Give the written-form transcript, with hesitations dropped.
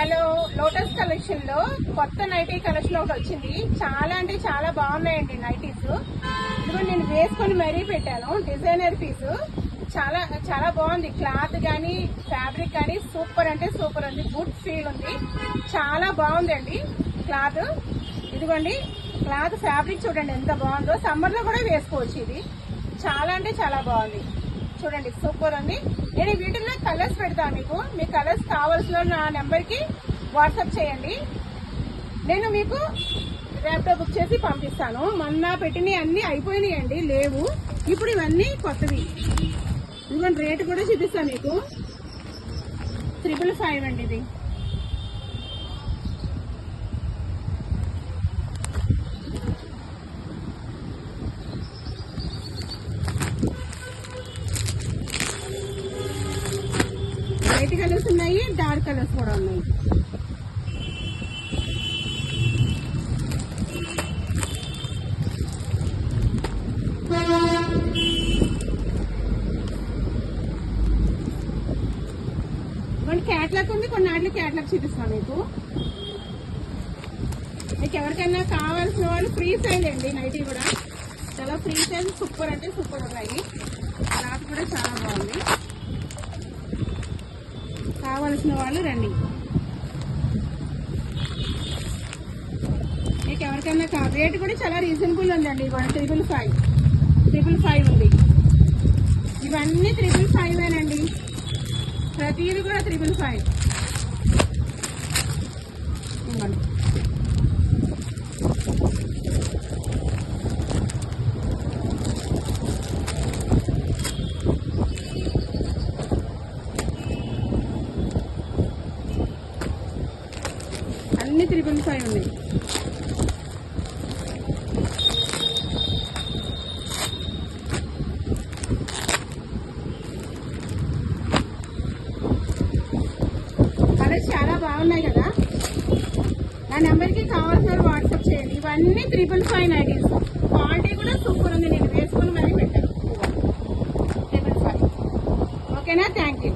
Hello, lotus collection లో కొత్త nightie collection ఒకటి వచ్చింది. చాలా అంటే చాలా బాగున్నాయండి నైటీస్. ఇదిగో నేను వేసుకొని మరీ పెట్టాను. డిజైనర్ పీస్ చాలా చాలా బాగుంది. క్లాత్ గానీ ఫ్యాబ్రిక్ కానీ సూపర్ అంటే సూపర్ ఉంది. గుడ్ ఫీల్ ఉంది. చాలా బాగుందండి క్లాత్. ఇదిగోండి క్లాత్ ఫ్యాబ్రిక్ చూడండి ఎంత బాగుందో. సమ్మర్ లో కూడా వేసుకోవచ్చు. ఇది చాలా అంటే చాలా బాగుంది. చూడండి సూపర్ ఉంది. నేను వీటిల్లో కలర్స్ పెడతాను. మీ కలర్స్ కావాల్సిన నా నెంబర్ కి వాట్సాప్ చేయండి. నేను మీకు ర్యాప్టాప్ బుక్ చేసి పంపిస్తాను. మొన్న పెట్టినవి అన్ని అయిపోయినాయండి, లేవు. ఇప్పుడు ఇవన్నీ కొత్తవి. ఇదిగోండి రేటు కూడా చూపిస్తాను మీకు. 555 అండి ఇది. లైట్ కలర్స్ ఉన్నాయి, డార్క్ కలర్స్ కూడా ఉన్నాయి. కొన్ని క్యాట్లాగ్ ఉంది, కొన్ని నాట్లు క్యాట్లాగ్ చూపిస్తాను మీకు. ఎవరికైనా కావాల్సిన వాళ్ళు ఫ్రీ సైజ్ అండి. నైటీ కూడా చాలా ఫ్రీ సైజ్, సూపర్ అంటే సూపర్ ఉన్నాయి. క్లాత్ కూడా చాలా బాగుంది. కావలసిన వాళ్ళు రండి. మీకు ఎవరికైనా రేట్ కూడా చాలా రీజనబుల్ ఉందండి. 555 ఉంది. ఇవన్నీ 555 ప్రతిది కూడా 555. అన్ని 555 ఉన్నాయి. కలర్స్ చాలా బాగున్నాయి కదా. నా నెంబర్కి కావాల్సిన వాట్సాప్ చేయండి. ఇవన్నీ 555 నైటీస్. క్వాలిటీ కూడా సూపర్ ఉంది. నేను వేసుకుని మరీ పెట్టాను. 555. ఓకేనా? Thank you.